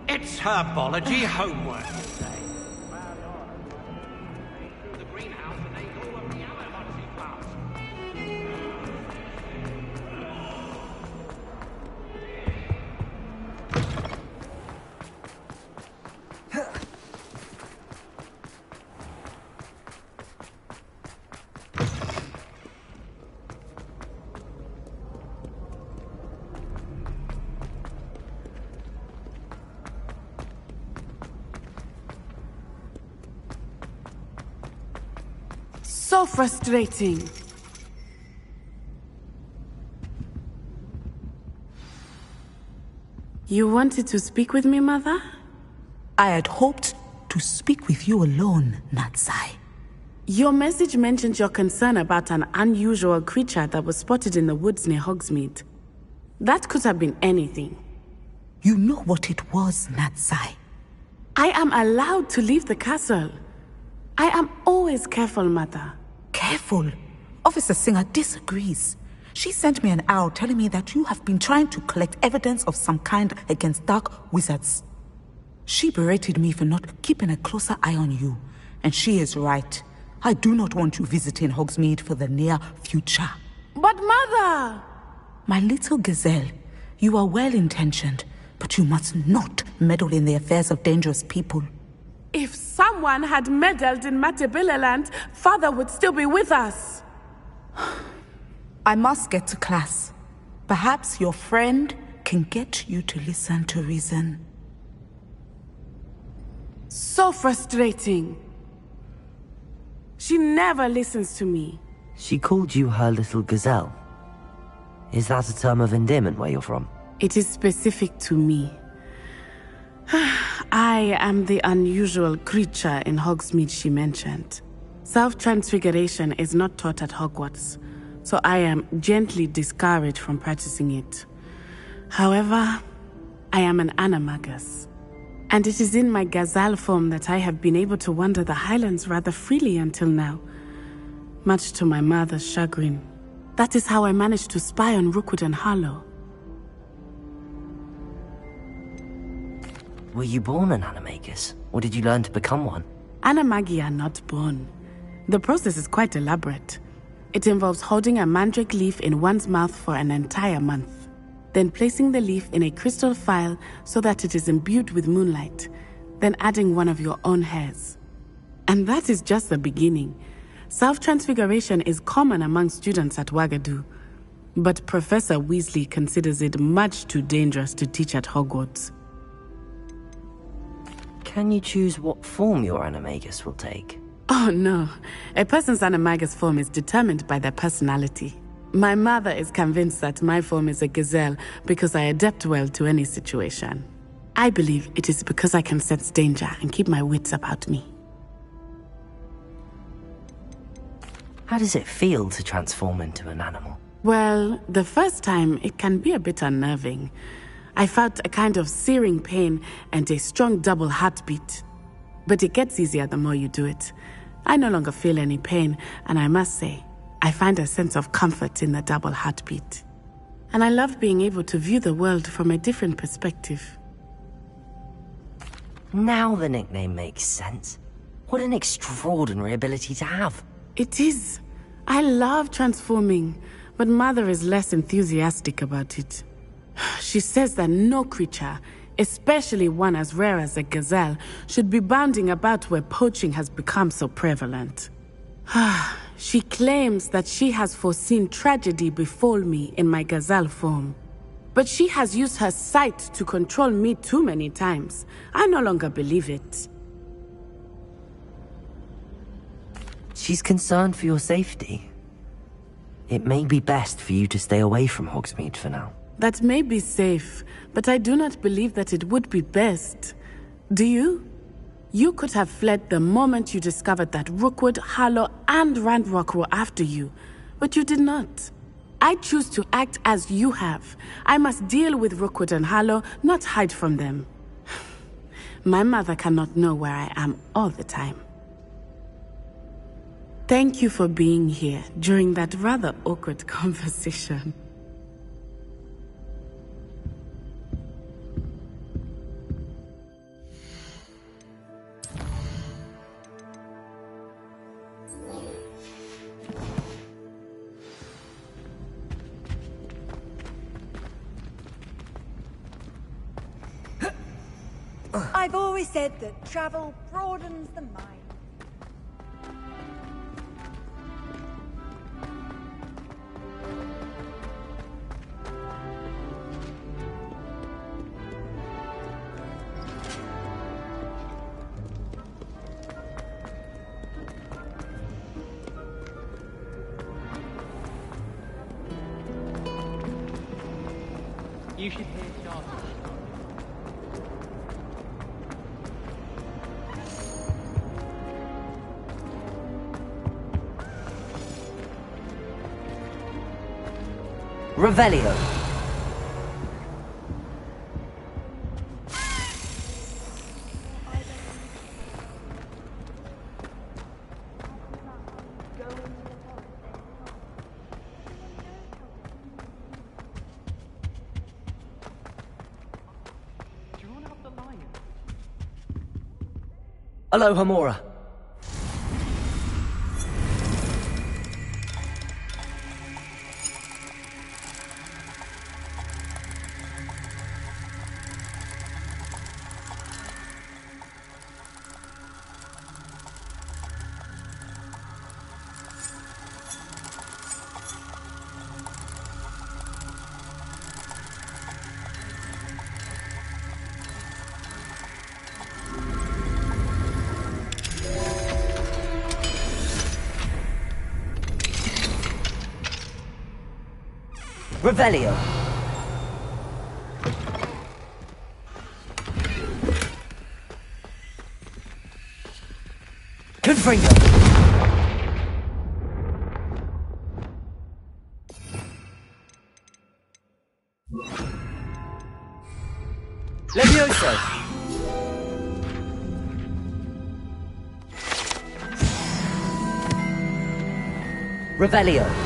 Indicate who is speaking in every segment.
Speaker 1: It's herbology homework.
Speaker 2: So frustrating. You wanted to speak with me, Mother?
Speaker 3: I had hoped to speak with you alone, Natsai.
Speaker 2: Your message mentioned your concern about an unusual creature that was spotted in the woods near Hogsmeade. That could have been anything.
Speaker 3: You know what it was, Natsai.
Speaker 2: I am allowed to leave the castle. I am always careful, Mother.
Speaker 3: Careful? Officer Singer disagrees. She sent me an owl telling me that you have been trying to collect evidence of some kind against dark wizards. She berated me for not keeping a closer eye on you, and she is right. I do not want you visiting Hogsmeade for the near future.
Speaker 2: But Mother!
Speaker 3: My little gazelle, you are well-intentioned, but you must not meddle in the affairs of dangerous people.
Speaker 2: If someone had meddled in Matabeleland, Father would still be with us.
Speaker 3: I must get to class. Perhaps your friend can get you to listen to reason.
Speaker 2: So frustrating. She never listens to me.
Speaker 4: She called you her little gazelle. Is that a term of endearment where you're from?
Speaker 2: It is specific to me. I am the unusual creature in Hogsmeade she mentioned. Self-transfiguration is not taught at Hogwarts, so I am gently discouraged from practicing it. However, I am an animagus, and it is in my gazelle form that I have been able to wander the Highlands rather freely until now, much to my mother's chagrin. That is how I managed to spy on Rookwood and Harlow.
Speaker 4: Were you born an animagus, or did you learn to become one?
Speaker 2: Animagi are not born. The process is quite elaborate. It involves holding a mandrake leaf in one's mouth for an entire month, then placing the leaf in a crystal phial so that it is imbued with moonlight, then adding one of your own hairs. And that is just the beginning. Self-transfiguration is common among students at Wagadu, but Professor Weasley considers it much too dangerous to teach at Hogwarts.
Speaker 4: Can you choose what form your animagus will take?
Speaker 2: Oh no, a person's animagus form is determined by their personality. My mother is convinced that my form is a gazelle because I adapt well to any situation. I believe it is because I can sense danger and keep my wits about me.
Speaker 4: How does it feel to transform into an animal?
Speaker 2: Well, the first time it can be a bit unnerving. I felt a kind of searing pain and a strong double heartbeat. But it gets easier the more you do it. I no longer feel any pain, and I must say, I find a sense of comfort in the double heartbeat. And I love being able to view the world from a different perspective.
Speaker 4: Now the nickname makes sense. What an extraordinary ability to have.
Speaker 2: It is. I love transforming, but Mother is less enthusiastic about it. She says that no creature, especially one as rare as a gazelle, should be bounding about where poaching has become so prevalent. She claims that she has foreseen tragedy befall me in my gazelle form. But she has used her sight to control me too many times. I no longer believe it.
Speaker 4: She's concerned for your safety. It may be best for you to stay away from Hogsmeade for now.
Speaker 2: That may be safe, but I do not believe that it would be best. Do you? You could have fled the moment you discovered that Rookwood, Harlow, and Ranrock were after you, but you did not. I choose to act as you have. I must deal with Rookwood and Harlow, not hide from them. My mother cannot know where I am all the time. Thank you for being here during that rather awkward conversation.
Speaker 5: I've always said that travel broadens the mind.
Speaker 1: You should hear Charlie.
Speaker 4: Revelio. Aloha Mora. Revelio. Confringo. Levioso. Revelio.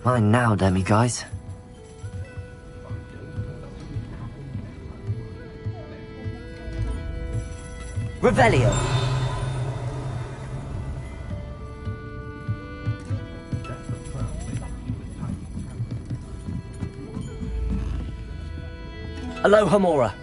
Speaker 4: Fine now, Demi guys. Revelio. Aloha Mora.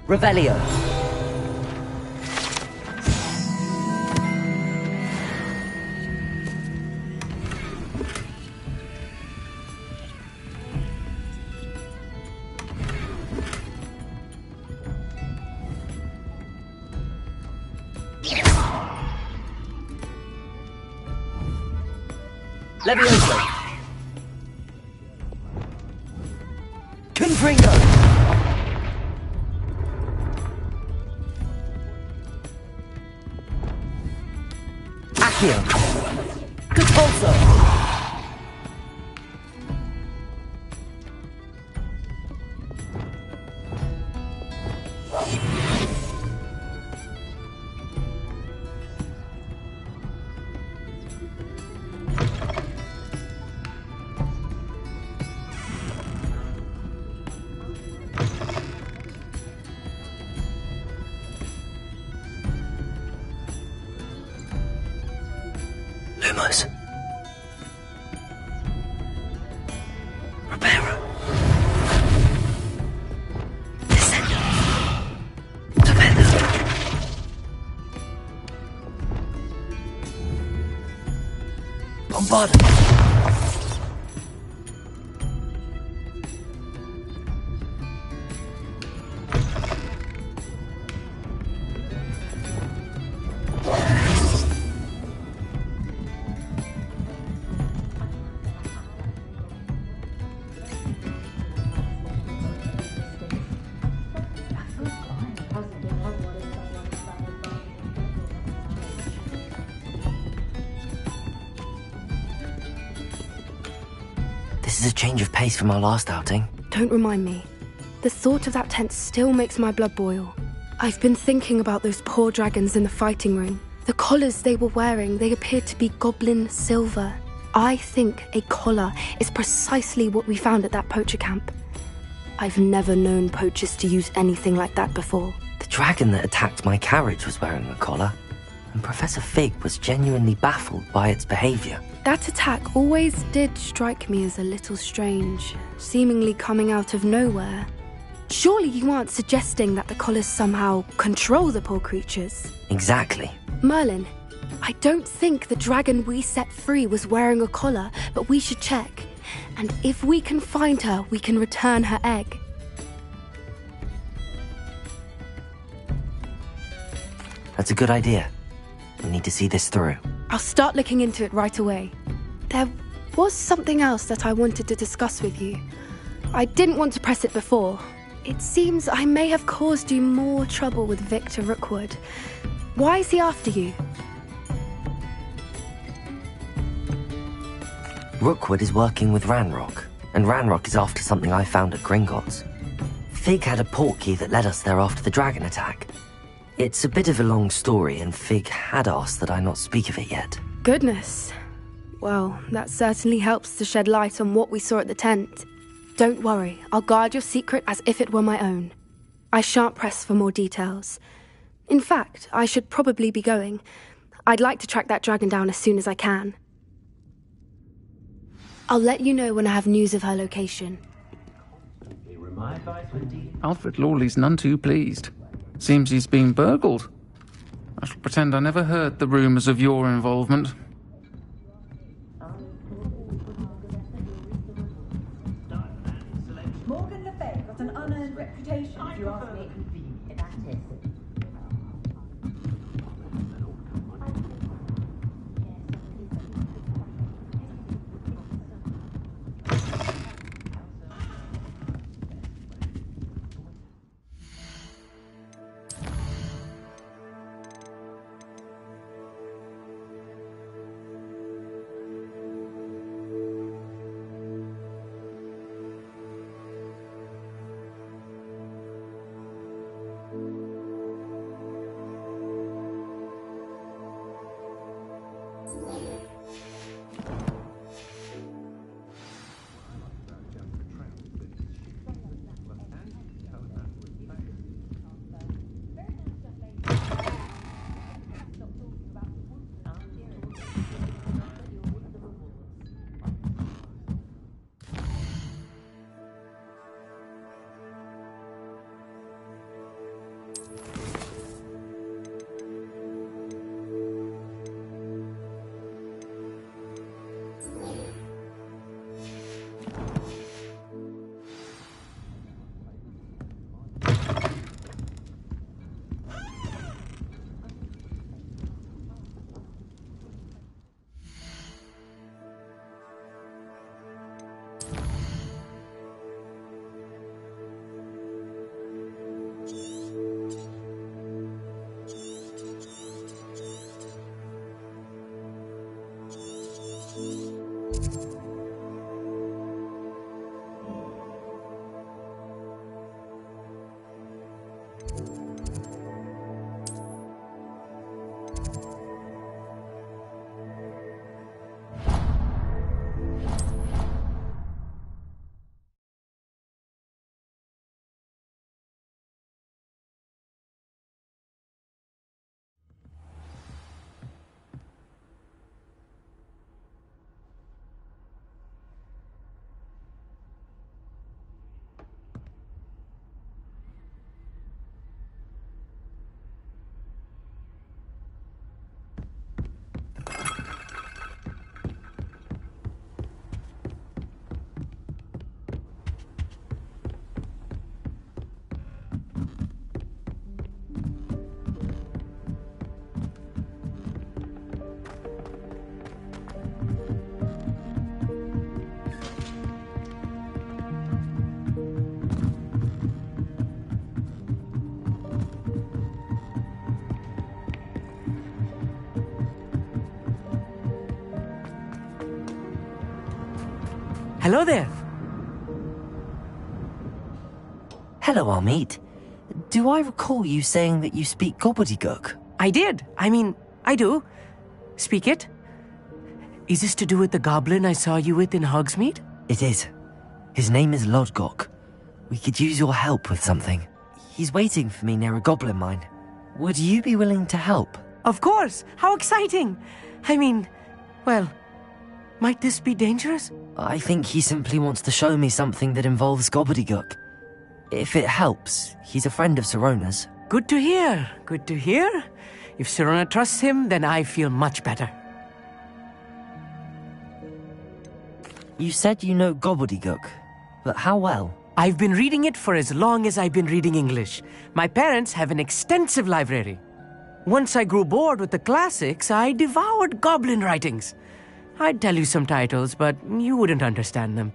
Speaker 4: Revelio. Levioso. Confringo. Accio. Catulso. Lumos. Reparo. Descendo. Torpedo. Bombardo. This is a change of pace from our last outing.
Speaker 6: Don't remind me. The thought of that tent still makes my blood boil. I've been thinking about those poor dragons in the fighting ring. The collars they were wearing, they appeared to be goblin silver. I think a collar is precisely what we found at that poacher camp. I've never known poachers to use anything like that before.
Speaker 4: The dragon that attacked my carriage was wearing a collar, and Professor Fig was genuinely baffled by its behavior.
Speaker 6: That attack always did strike me as a little strange, seemingly coming out of nowhere. Surely you aren't suggesting that the collars somehow control the poor creatures?
Speaker 4: Exactly.
Speaker 6: Merlin, I don't think the dragon we set free was wearing a collar, but we should check. And if we can find her, we can return her egg.
Speaker 4: That's a good idea. We need to see this through.
Speaker 6: I'll start looking into it right away. There was something else that I wanted to discuss with you. I didn't want to press it before. It seems I may have caused you more trouble with Victor Rookwood. Why is he after you?
Speaker 4: Rookwood is working with Ranrock, and Ranrock is after something I found at Gringotts. Fig had a portkey that led us there after the dragon attack. It's a bit of a long story, and Fig had asked that I not speak of it yet.
Speaker 6: Goodness. Well, that certainly helps to shed light on what we saw at the tent. Don't worry, I'll guard your secret as if it were my own. I shan't press for more details. In fact, I should probably be going. I'd like to track that dragon down as soon as I can. I'll let you know when I have news of her location.
Speaker 1: Alfred Lawley's none too pleased. Seems he's been burgled. I shall pretend I never heard the rumours of your involvement.
Speaker 7: That's an unearned reputation, if you ask me.
Speaker 8: That is.
Speaker 9: Hello there.
Speaker 4: Hello, Amit. Do I recall you saying that you speak gobbledygook?
Speaker 9: I did. I do. Speak it. Is this to do with the goblin I saw you with in Hogsmeade?
Speaker 4: It is. His name is Lodgok. We could use your help with something. He's waiting for me near a goblin mine. Would you be willing to help?
Speaker 9: Of course. How exciting. Well, might this be dangerous?
Speaker 4: I think he simply wants to show me something that involves gobbledygook. If it helps, he's a friend of Sirona's.
Speaker 9: Good to hear. Good to hear. If Sirona trusts him, then I feel much better.
Speaker 4: You said you know gobbledygook, but how well?
Speaker 9: I've been reading it for as long as I've been reading English. My parents have an extensive library. Once I grew bored with the classics, I devoured goblin writings. I'd tell you some titles, but you wouldn't understand them.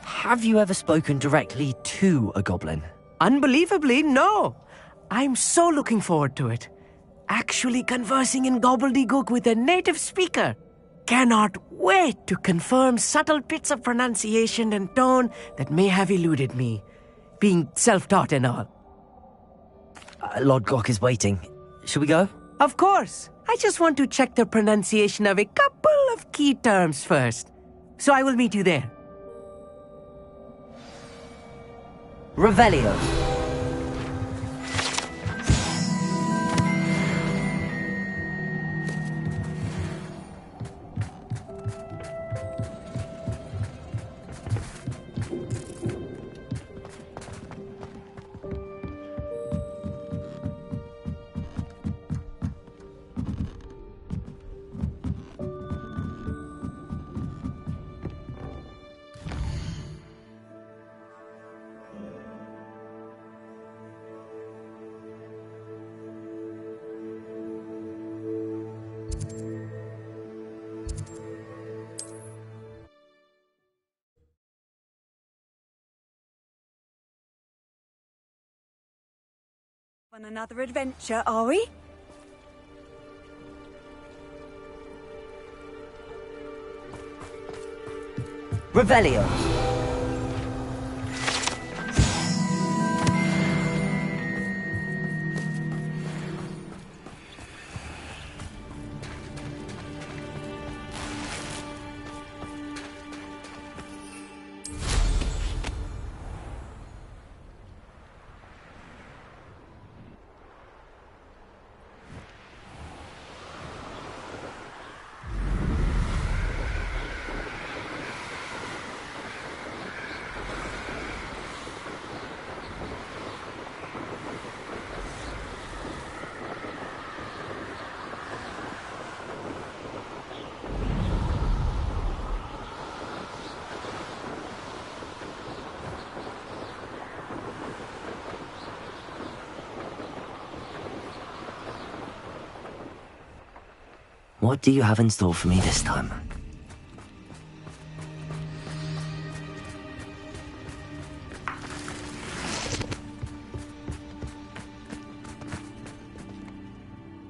Speaker 4: Have you ever spoken directly to a goblin?
Speaker 9: Unbelievably, no. I'm so looking forward to it. Actually conversing in gobbledygook with a native speaker. Cannot wait to confirm subtle bits of pronunciation and tone that may have eluded me, being self-taught and all.
Speaker 4: Lodgok is waiting. Shall we go?
Speaker 9: Of course. I just want to check the pronunciation of a couple of key terms first. So I will meet you there.
Speaker 4: Revelio.
Speaker 5: On another adventure, are we?
Speaker 4: Revelio. What do you have in store for me this time?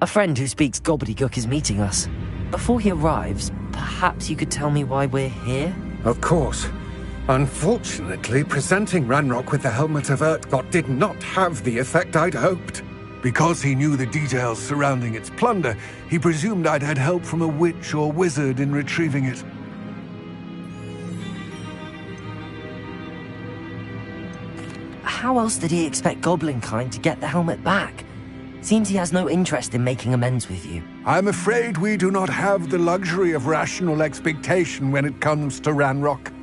Speaker 4: A friend who speaks gobbledygook is meeting us. Before he arrives, perhaps you could tell me why we're here?
Speaker 8: Of course. Unfortunately, presenting Ranrock with the Helmet of Urtkot did not have the effect I'd hoped. Because he knew the details surrounding its plunder, he presumed I'd had help from a witch or wizard in retrieving it.
Speaker 4: How else did he expect Goblinkind to get the helmet back? Seems he has no interest in making amends with you.
Speaker 8: I'm afraid we do not have the luxury of rational expectation when it comes to Ranrock.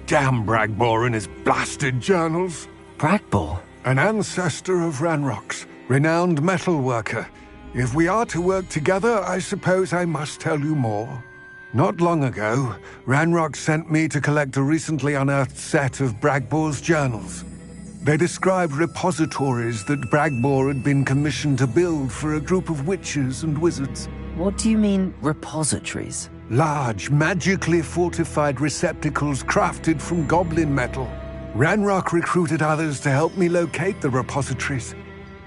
Speaker 8: Damn Bragbor and his blasted journals.
Speaker 4: Bragbor?
Speaker 8: An ancestor of Ranrock's. Renowned metal worker. If we are to work together, I suppose I must tell you more. Not long ago, Ranrock sent me to collect a recently unearthed set of Bragbor's journals. They described repositories that Bragbor had been commissioned to build for a group of witches and wizards.
Speaker 4: What do you mean, repositories?
Speaker 8: Large, magically fortified receptacles crafted from goblin metal. Ranrock recruited others to help me locate the repositories.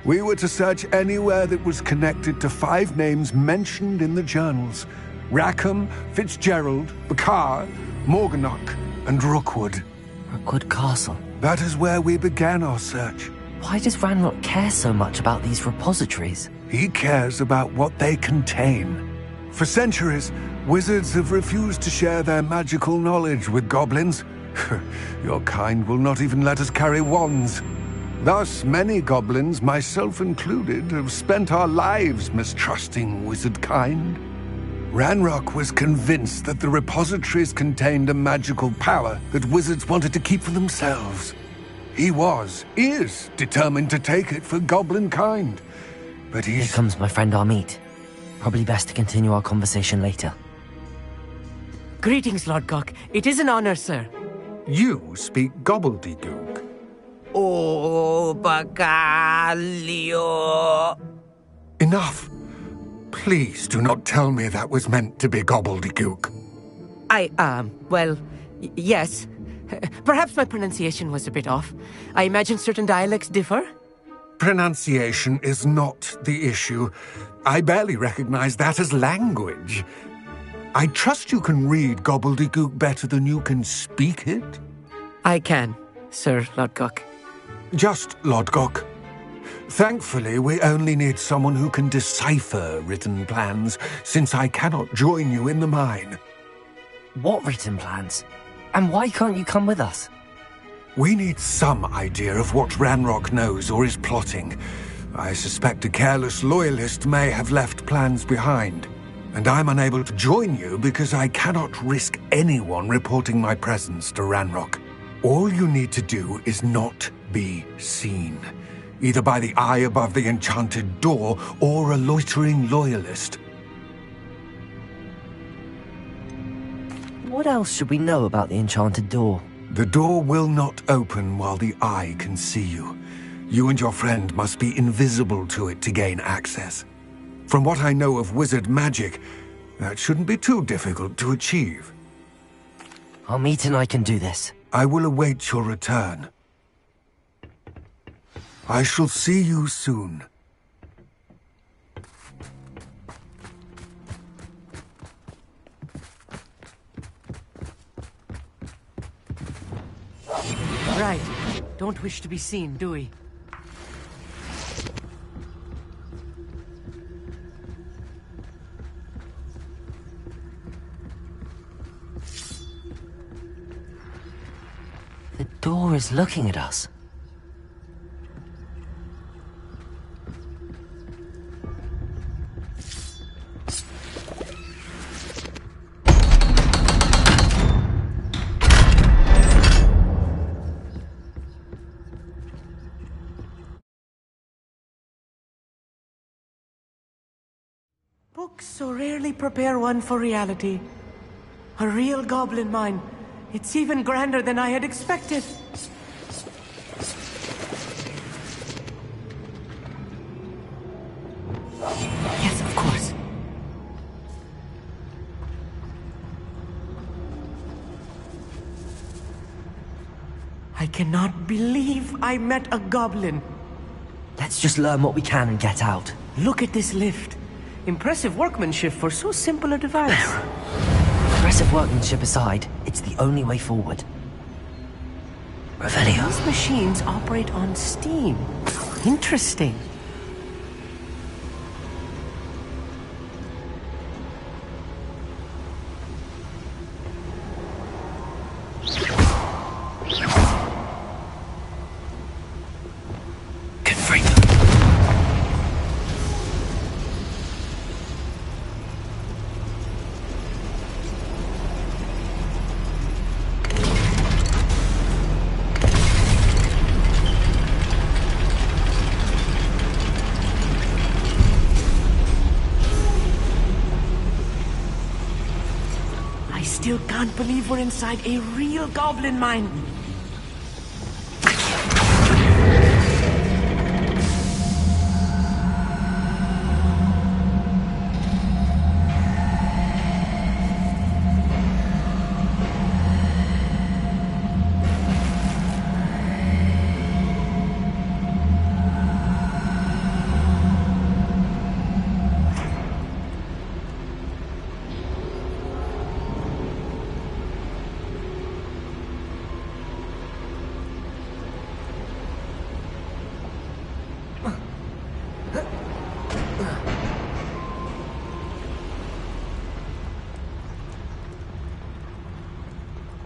Speaker 8: We were to search anywhere that was connected to 5 names mentioned in the journals. Rackham, Fitzgerald, Bakar, Morganach, and Rookwood.
Speaker 4: Rookwood Castle.
Speaker 8: That is where we began our search.
Speaker 4: Why does Ranrock care so much about these repositories?
Speaker 8: He cares about what they contain. For centuries, wizards have refused to share their magical knowledge with goblins. Your kind will not even let us carry wands. Thus, many goblins, myself included, have spent our lives mistrusting wizard kind. Ranrock was convinced that the repositories contained a magical power that wizards wanted to keep for themselves. He is determined to take it for goblin kind. But
Speaker 4: Here comes my friend Amit. Probably best to continue our conversation later.
Speaker 9: Greetings, Lord Gok. It is an honor, sir.
Speaker 8: You speak gobbledygook.
Speaker 9: Oh, Bacalio.
Speaker 8: Enough. Please do not tell me that was meant to be gobbledygook.
Speaker 9: Yes. Perhaps my pronunciation was a bit off. I imagine certain dialects differ?
Speaker 8: Pronunciation is not the issue. I barely recognize that as language. I trust you can read gobbledygook better than you can speak it?
Speaker 9: I can, Sir Lord Gok.
Speaker 8: Just Lord Gok. Thankfully, we only need someone who can decipher written plans, since I cannot join you in the mine.
Speaker 4: What written plans? And why can't you come with us?
Speaker 8: We need some idea of what Ranrock knows or is plotting. I suspect a careless loyalist may have left plans behind. And I'm unable to join you because I cannot risk anyone reporting my presence to Ranrock. All you need to do is not be seen. Either by the eye above the enchanted door, or a loitering loyalist.
Speaker 4: What else should we know about the enchanted door?
Speaker 8: The door will not open while the eye can see you. You and your friend must be invisible to it to gain access. From what I know of wizard magic, that shouldn't be too difficult to achieve.
Speaker 4: Amit and I can do this.
Speaker 8: I will await your return. I shall see you soon.
Speaker 9: Right. Don't wish to be seen, do we?
Speaker 4: The door is looking at us.
Speaker 9: Books so rarely prepare one for reality. A real goblin mine. It's even grander than I had expected. Yes, of course. I cannot believe I met a goblin.
Speaker 4: Let's just learn what we can and get out.
Speaker 9: Look at this lift. Impressive workmanship for so simple a device.
Speaker 4: Impressive workmanship aside, it's the only way forward. Revelio.
Speaker 9: These machines operate on steam. Interesting. Still can't believe we're inside a real goblin mine.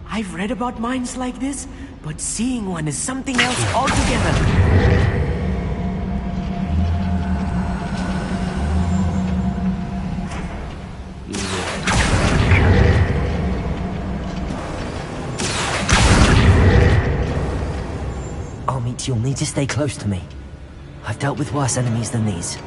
Speaker 9: I've read about mines like this, but seeing one is something else altogether.
Speaker 4: Amit, you'll need to stay close to me. I've dealt with worse enemies than these.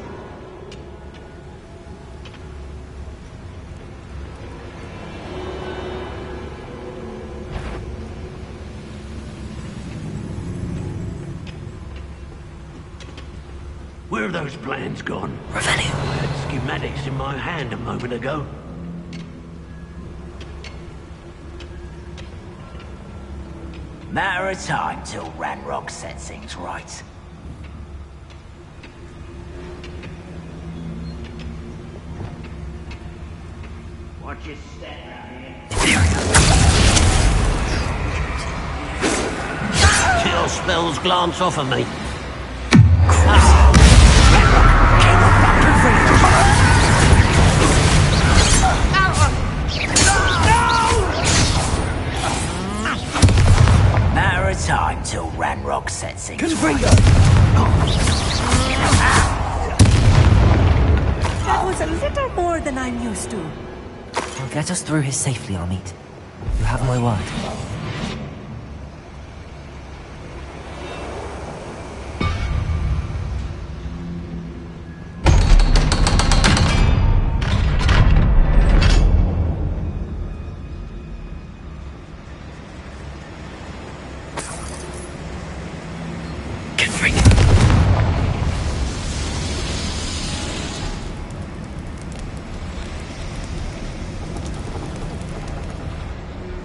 Speaker 10: Where are those plans gone?
Speaker 4: Revelio.
Speaker 10: I had schematics in my hand a moment ago.
Speaker 11: Matter of time till Ranrock sets things right. Watch your step out here.
Speaker 10: Chill spells glance off of me.
Speaker 11: Matter of time till Ranrock sets things
Speaker 10: Confringo!
Speaker 9: That was a little more than I'm used to.
Speaker 4: I'll get us through here safely, Amit. You have my word.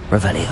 Speaker 4: Revelio.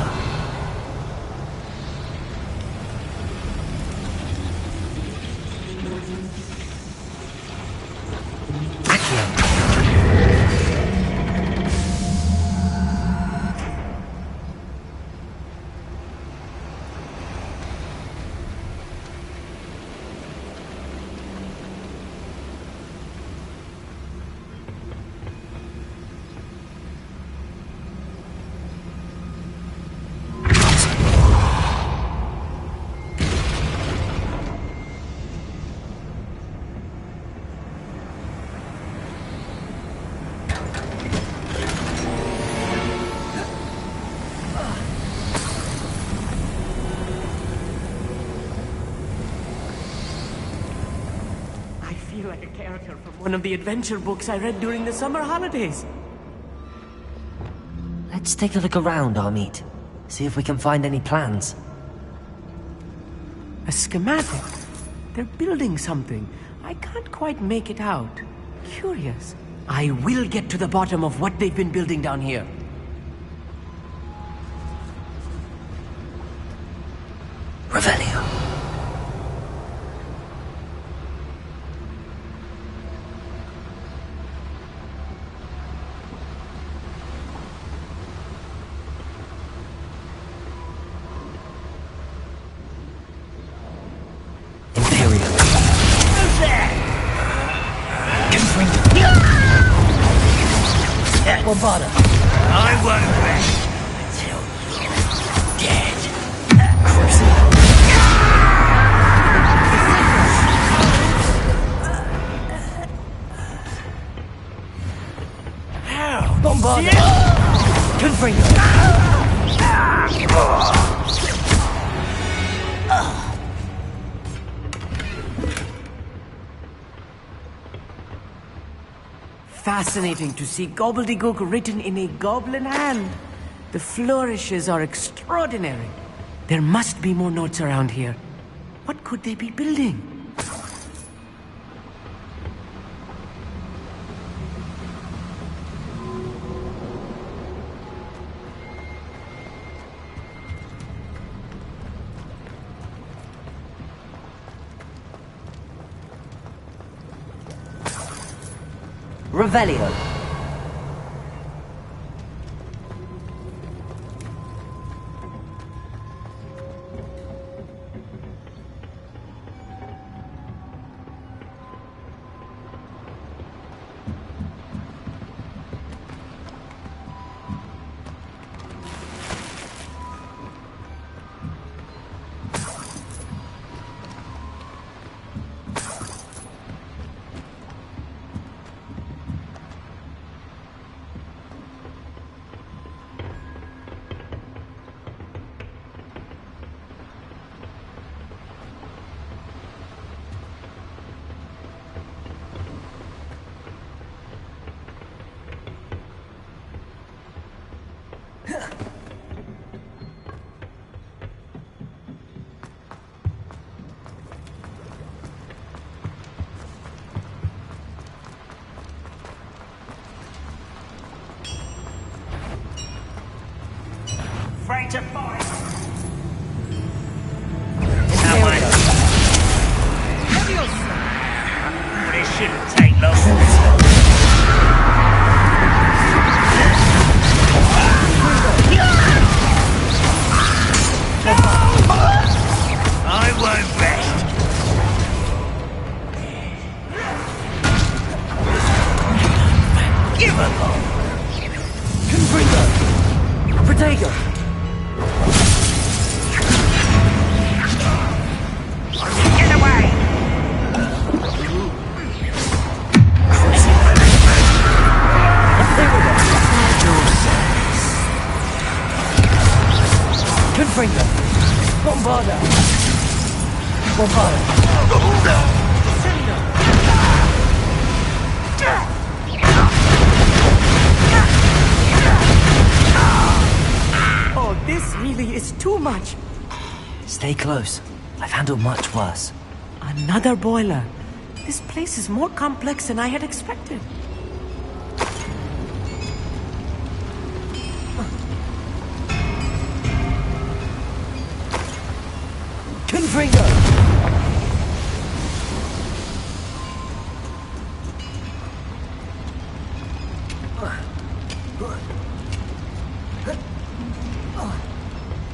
Speaker 9: like a character from one of the adventure books I read during the summer holidays.
Speaker 4: Let's take a look around, Amit. See if we can find any plans.
Speaker 9: A schematic? They're building something. I can't quite make it out. Curious. I will get to the bottom of what they've been building down here.
Speaker 4: Revelio.
Speaker 11: Well, bother. I won't rest until you're dead.
Speaker 9: Don't bother. Confringo. Fascinating to see gobbledygook written in a goblin hand. The flourishes are extraordinary. There must be more notes around here. What could they be building?
Speaker 4: Revelio.
Speaker 11: Afraid to fight. This shouldn't take long. I won't rest. Give a look.
Speaker 9: Confringo. Protego.
Speaker 11: Get away!
Speaker 9: Confringo. Bombarda. Bombarda. Oh, this really is too much.
Speaker 4: Stay close. I've handled much worse.
Speaker 9: Another boiler. This place is more complex than I had expected. Confringo!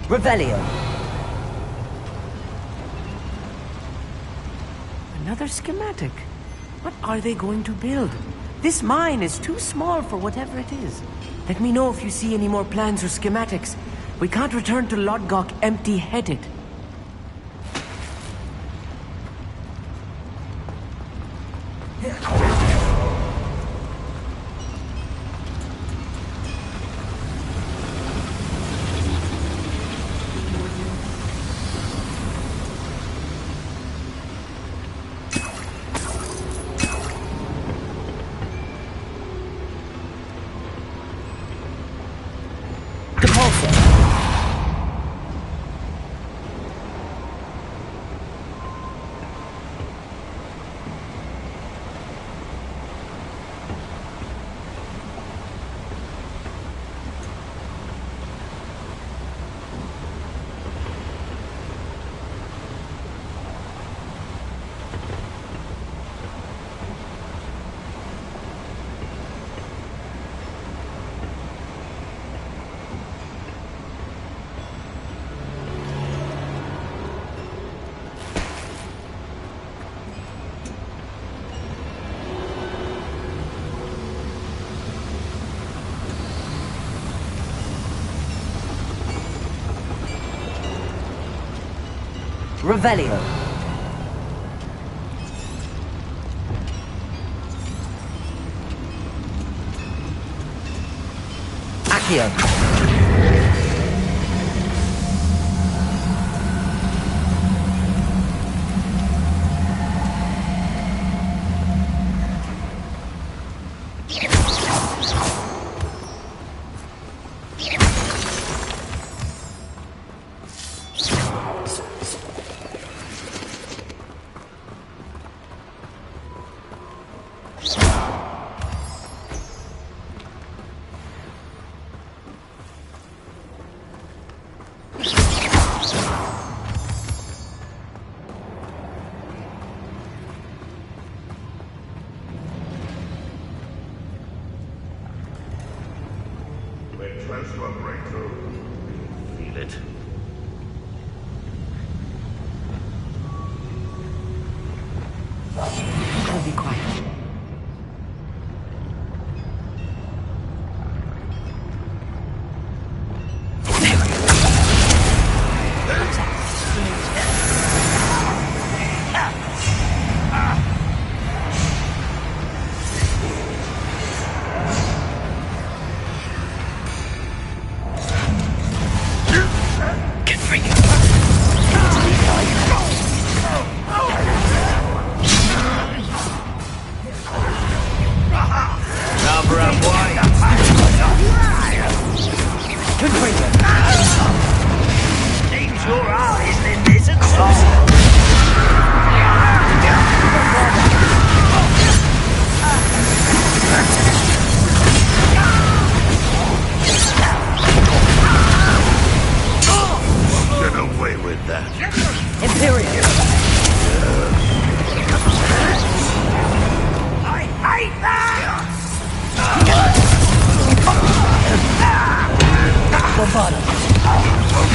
Speaker 4: Revelio.
Speaker 9: Another schematic. What are they going to build? This mine is too small for whatever it is. Let me know if you see any more plans or schematics. We can't return to Lodgok empty-headed.
Speaker 4: Revelio. Accio.
Speaker 10: Transfer breakthrough. Feel it.
Speaker 3: I'll be quiet.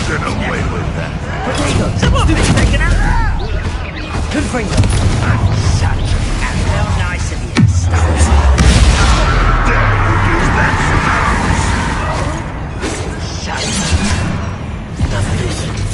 Speaker 10: Get away with that.
Speaker 11: Confringo. Such how nice of you.
Speaker 10: Dare you use that?
Speaker 11: Shut up. Enough of this.